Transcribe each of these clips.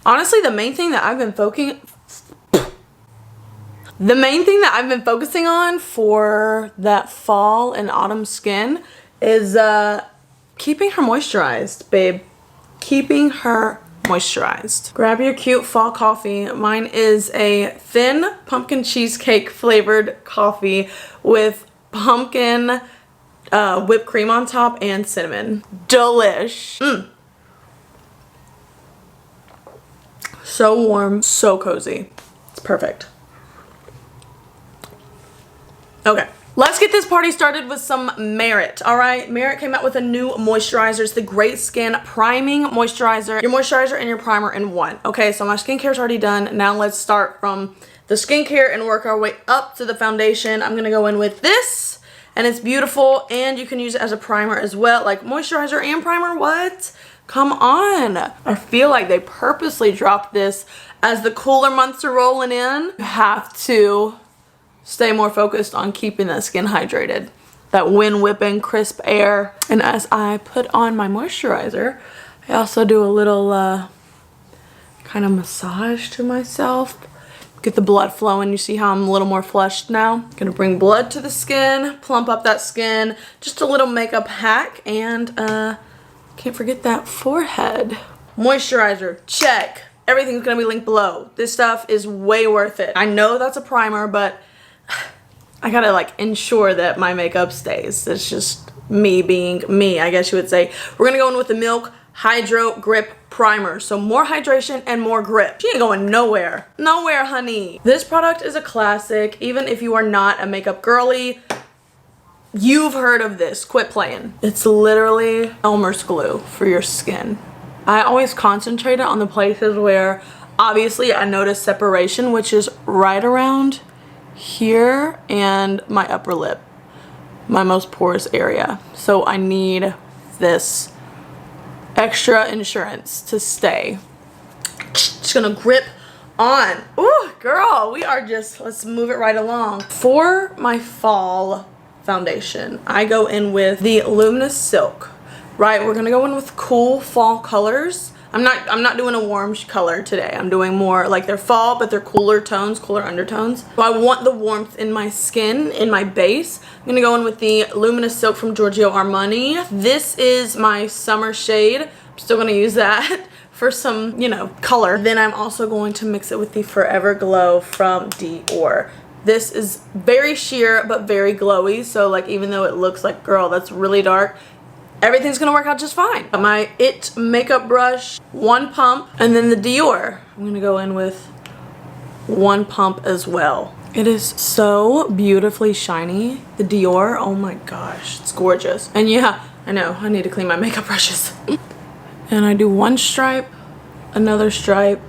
Honestly, the main thing that I've been focusing on for that fall and autumn skin is keeping her moisturized, babe. Keeping her moisturized. Grab your cute fall coffee. Mine is a thin pumpkin cheesecake flavored coffee with pumpkin whipped cream on top and cinnamon. Delish. So warm, so cozy. It's perfect. Okay, let's get this party started with some Merit. All right, Merit came out with a new moisturizer. It's the Great Skin Priming Moisturizer. Your moisturizer and your primer in one. Okay, so my skincare is already done. Now let's start from the skincare and work our way up to the foundation. I'm gonna go in with this, and it's beautiful, and you can use it as a primer as well. Like moisturizer and primer, what? Come on. I feel like they purposely dropped this as the cooler months are rolling in. You have to stay more focused on keeping that skin hydrated. That wind whipping crisp air. And as I put on my moisturizer, I also do a little kind of massage to myself. Get the blood flowing. You see how I'm a little more flushed now? Gonna bring blood to the skin, plump up that skin. Just a little makeup hack, and can't forget that forehead. Moisturizer, check. Everything's gonna be linked below. This stuff is way worth it. I know that's a primer, but I gotta like ensure that my makeup stays. It's just me being me, I guess you would say. We're gonna go in with the Milk Hydro Grip Primer. So more hydration and more grip. She ain't going nowhere. Nowhere, honey. This product is a classic. Even if you are not a makeup girly, you've heard of this. Quit playing. It's literally Elmer's glue for your skin. I always concentrate on the places where obviously I notice separation, which is right around here and my upper lip, my most porous area. So I need this extra insurance to stay. Just gonna grip on. Ooh, girl, we are just, let's move it right along. For my fall foundation, I go in with the Luminous Silk. Right, we're gonna go in with cool fall colors. I'm not doing a warm color today. I'm doing more like they're fall, but they're cooler tones, cooler undertones. So I want the warmth in my skin, in my base. I'm gonna go in with the Luminous Silk from Giorgio Armani. This is my summer shade. I'm still gonna use that for some, you know, color. Then I'm also going to mix it with the Forever Glow from Dior. This is very sheer, but very glowy. So like, even though it looks like, girl, that's really dark, everything's gonna work out just fine. My IT makeup brush, one pump, and then the Dior. I'm gonna go in with one pump as well. It is so beautifully shiny. The Dior, oh my gosh, it's gorgeous. And yeah, I know, I need to clean my makeup brushes. And I do one stripe, another stripe,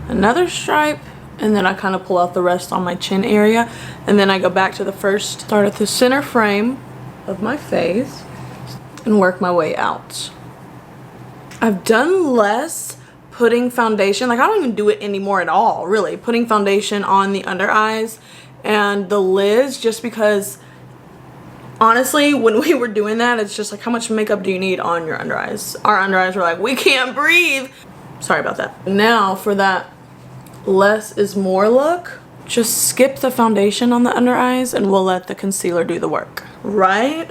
another stripe, and then I kind of pull out the rest on my chin area. And then I go back to the first, start at the center frame of my face, and work my way out. I've done less putting foundation, like I don't even do it anymore at all, really. Putting foundation on the under eyes and the lids, just because honestly, when we were doing that, it's just like, how much makeup do you need on your under eyes? Our under eyes were like, we can't breathe. Sorry about that. Now for that less is more look, just skip the foundation on the under eyes and we'll let the concealer do the work, right?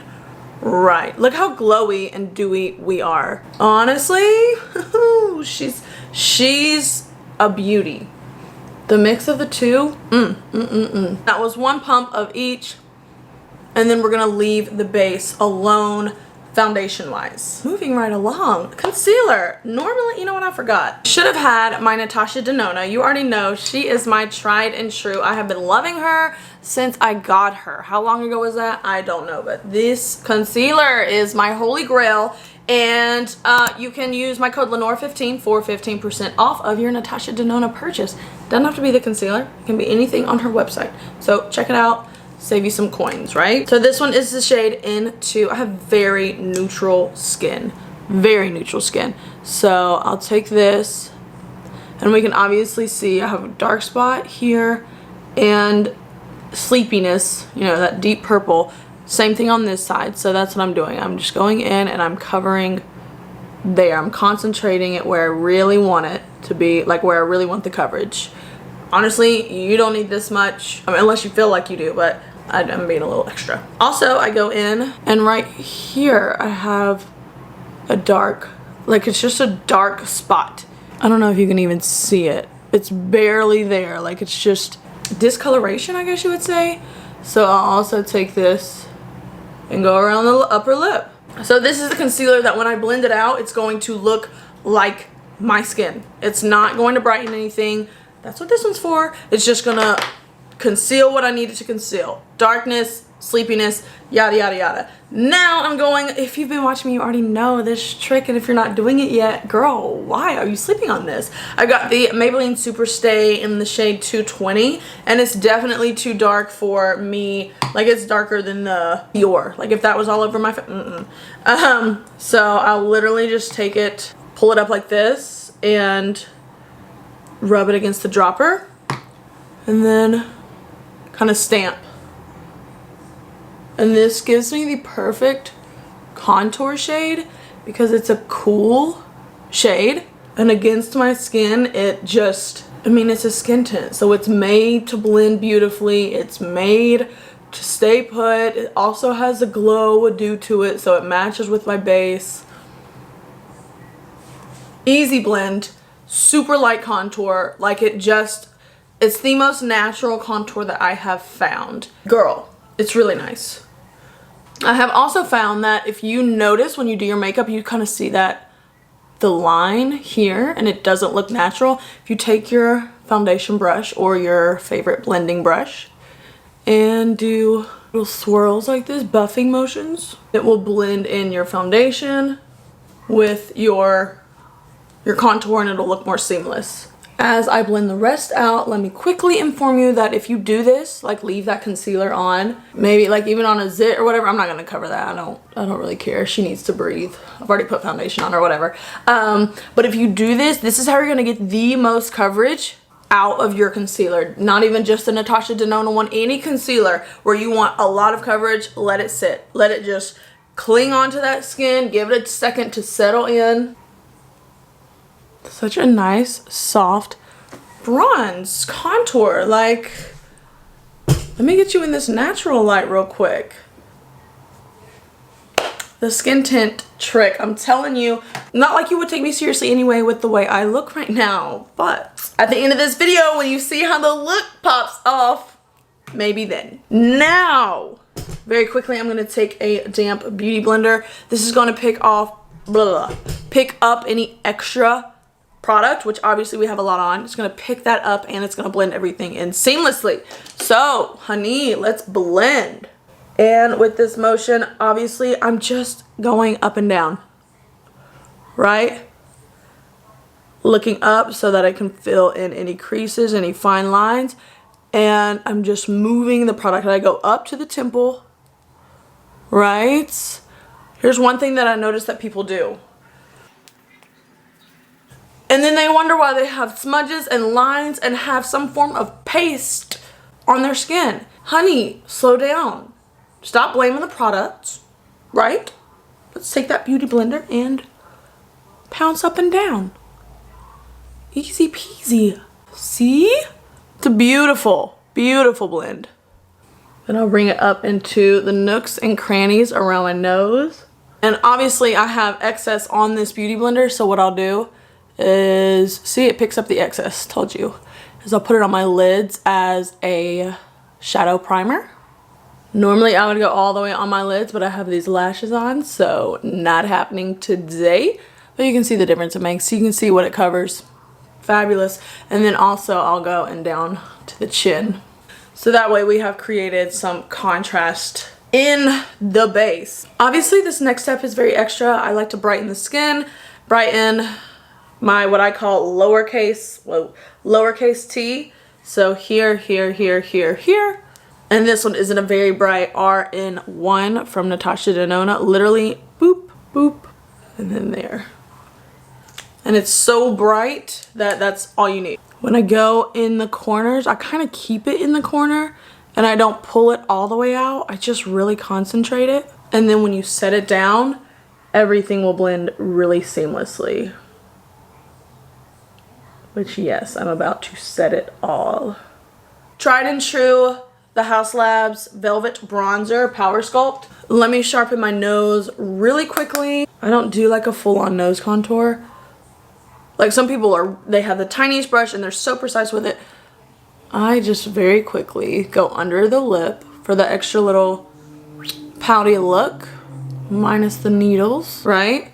Right, look how glowy and dewy we are. Honestly, she's a beauty. The mix of the two, That was one pump of each, and then we're gonna leave the base alone foundation-wise. Moving right along, concealer. Normally, you know what, I forgot. Should have had my Natasha Denona. You already know, she is my tried and true. I have been loving her since I got her. How long ago was that? I don't know, but this concealer is my holy grail. And you can use my code Lynora15 for 15% off of your Natasha Denona purchase. Doesn't have to be the concealer. It can be anything on her website. So check it out. Save you some coins, right? So this one is the shade Into. I have very neutral skin. Very neutral skin. So I'll take this, and we can obviously see I have a dark spot here and sleepiness, you know, that deep purple. Same thing on this side. So that's what I'm doing. I'm just going in and I'm covering there. I'm concentrating it where I really want it to be, like where I really want the coverage. Honestly, you don't need this much, I mean, unless you feel like you do, but I'm being a little extra. Also, I go in and right here I have a dark, like it's just a dark spot. I don't know if you can even see it. It's barely there, like it's just discoloration, I guess you would say. So I'll also take this and go around the upper lip. So this is the concealer that when I blend it out, it's going to look like my skin. It's not going to brighten anything. That's what this one's for. It's just gonna conceal what I needed to conceal. Darkness, sleepiness, yada, yada, yada. Now I'm going, if you've been watching me, you already know this trick, and if you're not doing it yet, girl, why are you sleeping on this? I got the Maybelline Super Stay in the shade 220, and it's definitely too dark for me. Like, it's darker than the Dior. Like, if that was all over my face, so I'll literally just take it, pull it up like this, and rub it against the dropper, and then kind of stamp. And this gives me the perfect contour shade because it's a cool shade, and against my skin it just, I mean, it's a skin tint, so it's made to blend beautifully, it's made to stay put. It also has a glow due to it, so it matches with my base. Easy blend, super light contour, like it's the most natural contour that I have found. Girl, it's really nice. I have also found that if you notice when you do your makeup, you kind of see that the line here and it doesn't look natural. If you take your foundation brush or your favorite blending brush and do little swirls like this, buffing motions, it will blend in your foundation with your contour and it'll look more seamless. As I blend the rest out, let me quickly inform you that if you do this, like leave that concealer on, maybe like even on a zit or whatever, I'm not gonna cover that. I don't really care. She needs to breathe. I've already put foundation on or whatever. But if you do this, this is how you're gonna get the most coverage out of your concealer. Not even just the Natasha Denona one, any concealer where you want a lot of coverage, let it sit. Let it just cling onto that skin, give it a second to settle in. Such a nice, soft bronze contour. Like, let me get you in this natural light real quick. The skin tint trick, I'm telling you, not like you would take me seriously anyway with the way I look right now, but at the end of this video, when you see how the look pops off, maybe then. Now, very quickly, I'm gonna take a damp beauty blender. This is gonna pick up any extra product, which obviously we have a lot on. It's gonna pick that up and it's gonna blend everything in seamlessly. So, honey, let's blend. And with this motion, obviously, I'm just going up and down, right? Looking up so that I can fill in any creases, any fine lines. And I'm just moving the product. And I go up to the temple, right? Here's one thing that I noticed that people do. And then they wonder why they have smudges and lines and have some form of paste on their skin. Honey, slow down. Stop blaming the products, right? Let's take that beauty blender and pounce up and down. Easy peasy. See? It's a beautiful, beautiful blend. Then I'll bring it up into the nooks and crannies around my nose. And obviously I have excess on this beauty blender, so what I'll do is, see, it picks up the excess, told you, is I'll put it on my lids as a shadow primer. Normally I would go all the way on my lids, but I have these lashes on, so not happening today. But you can see the difference it makes. So you can see what it covers. Fabulous. And then also I'll go and down to the chin. So that way we have created some contrast in the base. Obviously this next step is very extra. I like to brighten the skin, brighten my what I call lowercase t. So here, here, here, here, here. And this one isn't a very bright RN1 from Natasha Denona. Literally boop, boop, and then there. And it's so bright that that's all you need. When I go in the corners, I kind of keep it in the corner and I don't pull it all the way out. I just really concentrate it. And then when you set it down, everything will blend really seamlessly. Which, yes, I'm about to set it all. Tried and true, the Haus Labs Velvet Bronzer Power Sculpt. Let me sharpen my nose really quickly. I don't do like a full-on nose contour. Like some people they have the tiniest brush and they're so precise with it. I just very quickly go under the lip for the extra little pouty look, minus the needles, right?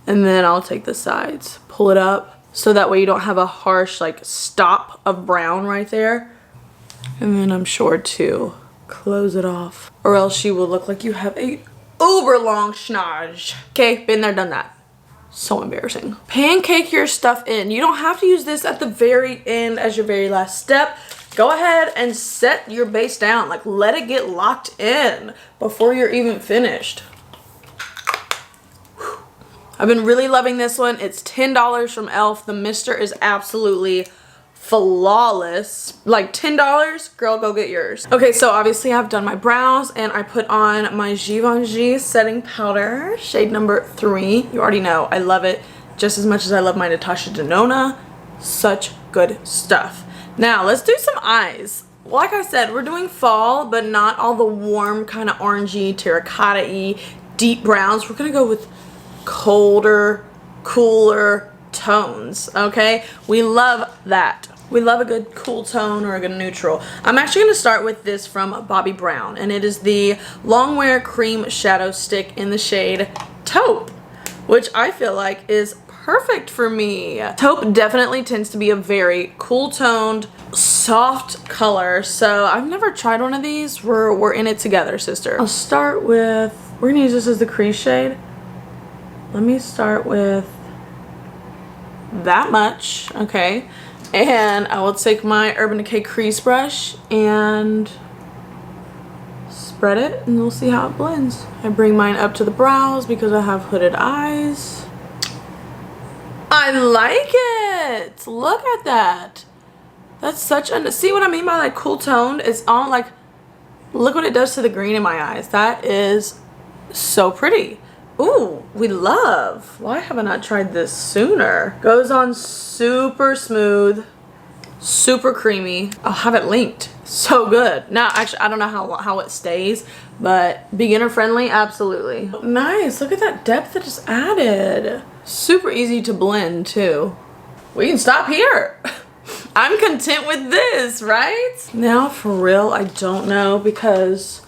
And then I'll take the sides, pull it up, so that way you don't have a harsh like stop of brown right there. And then I'm sure to close it off, or else you will look like you have a uber long schnoz. Okay, been there, done that. So embarrassing. Pancake your stuff in. You don't have to use this at the very end as your very last step. Go ahead and set your base down. Like, let it get locked in before you're even finished. Whew. I've been really loving this one. It's $10 from e.l.f. The mister is absolutely flawless. Like $10, girl, go get yours. Okay, so obviously I've done my brows and I put on my Givenchy setting powder, shade number 3. You already know I love it just as much as I love my Natasha Denona. Such good stuff. Now let's do some eyes. Like I said, we're doing fall, but not all the warm kind of orangey, terracotta-y, deep browns. We're gonna go with colder, cooler tones, okay? We love that. We love a good cool tone or a good neutral. I'm actually going to start with this from Bobbi Brown, and it is the Longwear Cream Shadow Stick in the shade Taupe, which I feel like is perfect for me. Taupe definitely tends to be a very cool toned, soft color, so I've never tried one of these. We're in it together, sister. I'll start with, we're going to use this as the crease shade. Let me start with that much, okay? And I will take my Urban Decay crease brush and spread it, and we'll see how it blends. I bring mine up to the brows because I have hooded eyes. I like it! Look at that. That's such a, see what I mean by like cool toned? It's all like, look what it does to the green in my eyes. That is so pretty. Ooh, we love. Why have I not tried this sooner? Goes on super smooth, super creamy. I'll have it linked. So good. Now, actually, I don't know how it stays, but beginner friendly, absolutely. Nice, look at that depth that just added. Super easy to blend too. We can stop here. I'm content with this, right? Now for real, I don't know, because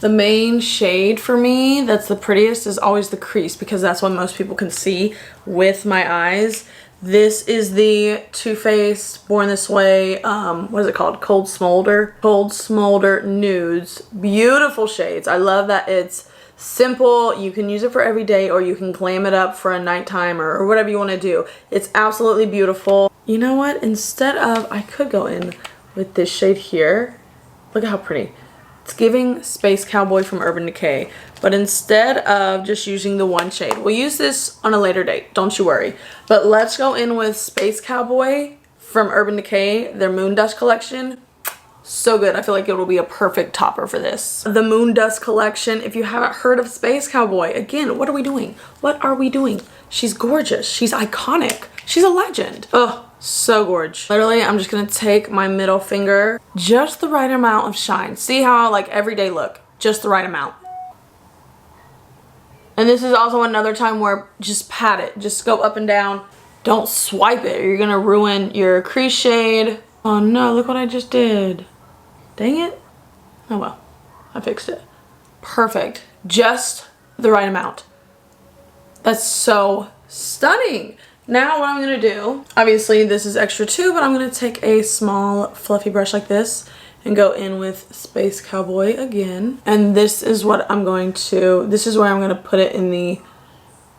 the main shade for me that's the prettiest is always the crease, because that's what most people can see with my eyes. This is the Too Faced Born This Way, what is it called? Cold Smolder. Cold Smolder Nudes. Beautiful shades. I love that it's simple. You can use it for every day, or you can glam it up for a nighttime or whatever you want to do. It's absolutely beautiful. You know what? Instead of, I could go in with this shade here. Look at how pretty. It's giving Space Cowboy from Urban Decay, but instead of just using the one shade, we'll use this on a later date, don't you worry. But let's go in with Space Cowboy from Urban Decay, their Moon Dust collection. So good. I feel like it will be a perfect topper for this. The Moon Dust collection, if you haven't heard of Space Cowboy, again, what are we doing? What are we doing? She's gorgeous. She's iconic. She's a legend. Oh, so gorgeous. Literally, I'm just gonna take my middle finger, just the right amount of shine. See how like everyday look, just the right amount. And this is also another time where just pat it, just go up and down. Don't swipe it, you're gonna ruin your crease shade. Oh no, look what I just did. Dang it. Oh well, I fixed it. Perfect, just the right amount. That's so stunning. Now what I'm gonna do, obviously this is extra too, but I'm gonna take a small fluffy brush like this and go in with Space Cowboy again. And this is what I'm going to, this is where I'm gonna put it in the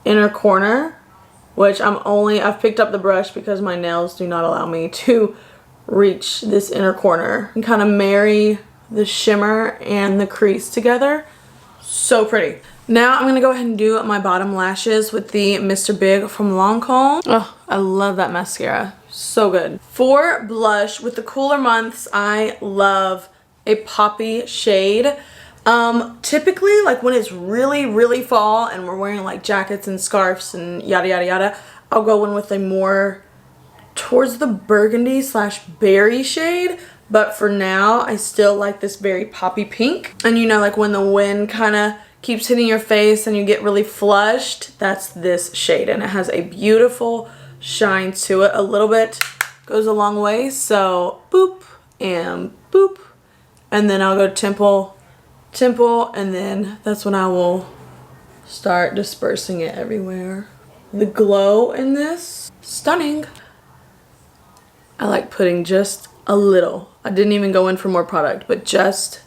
inner corner, which I've picked up the brush because my nails do not allow me to reach this inner corner, and kind of marry the shimmer and the crease together. So pretty. Now I'm gonna go ahead and do my bottom lashes with the Mr. Big from Lancome. Oh, I love that mascara. So good. For blush, with the cooler months, I love a poppy shade. Typically, like when it's really, really fall and we're wearing like jackets and scarves and yada, yada, yada, I'll go in with a more towards the burgundy slash berry shade. But for now, I still like this very poppy pink. And you know, like when the wind kind of keeps hitting your face and you get really flushed, that's this shade. And it has a beautiful shine to it. A little bit goes a long way. So boop and boop. And then I'll go temple, and then that's when I will start dispersing it everywhere. The glow in this, stunning. I like putting just a little. I didn't even go in for more product, but just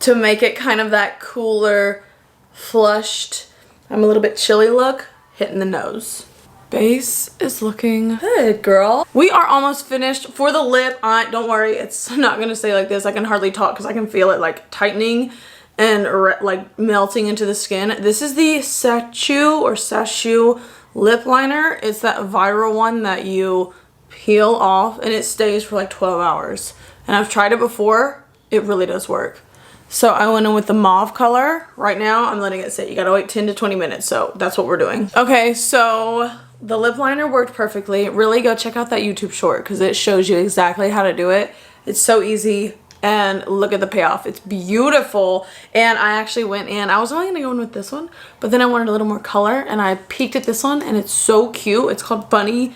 to make it kind of that cooler, flushed, I'm a little bit chilly look, hitting the nose. Base is looking good, girl. We are almost finished. For the lip, don't worry, it's not gonna stay like this. I can hardly talk because I can feel it like tightening and like melting into the skin. This is the sacheu lip liner. It's that viral one that you peel off and it stays for like 12 hours. And I've tried it before. It really does work. So I went in with the mauve color. Right now, I'm letting it sit. You gotta wait 10 to 20 minutes, so that's what we're doing. Okay, so the lip liner worked perfectly. Really go check out that YouTube short because it shows you exactly how to do it. It's so easy and look at the payoff. It's beautiful. And I actually went in, I was only gonna go in with this one, but then I wanted a little more color and I peeked at this one and it's so cute. It's called bunny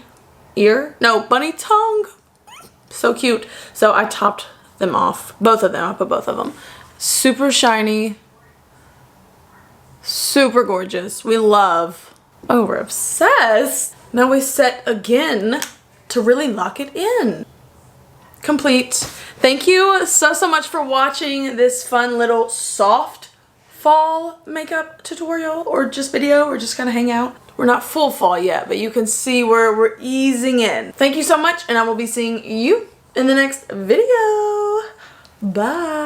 tongue. So cute. So I topped them off. Both of them. I put both of them. Super shiny. Super gorgeous. We love. Oh, we're obsessed. Now we set again to really lock it in. Complete. Thank you so much for watching this fun little soft fall makeup tutorial or just video or just kind of hang out. We're not full fall yet, but you can see where we're easing in. Thank you so much, and I will be seeing you in the next video. Bye.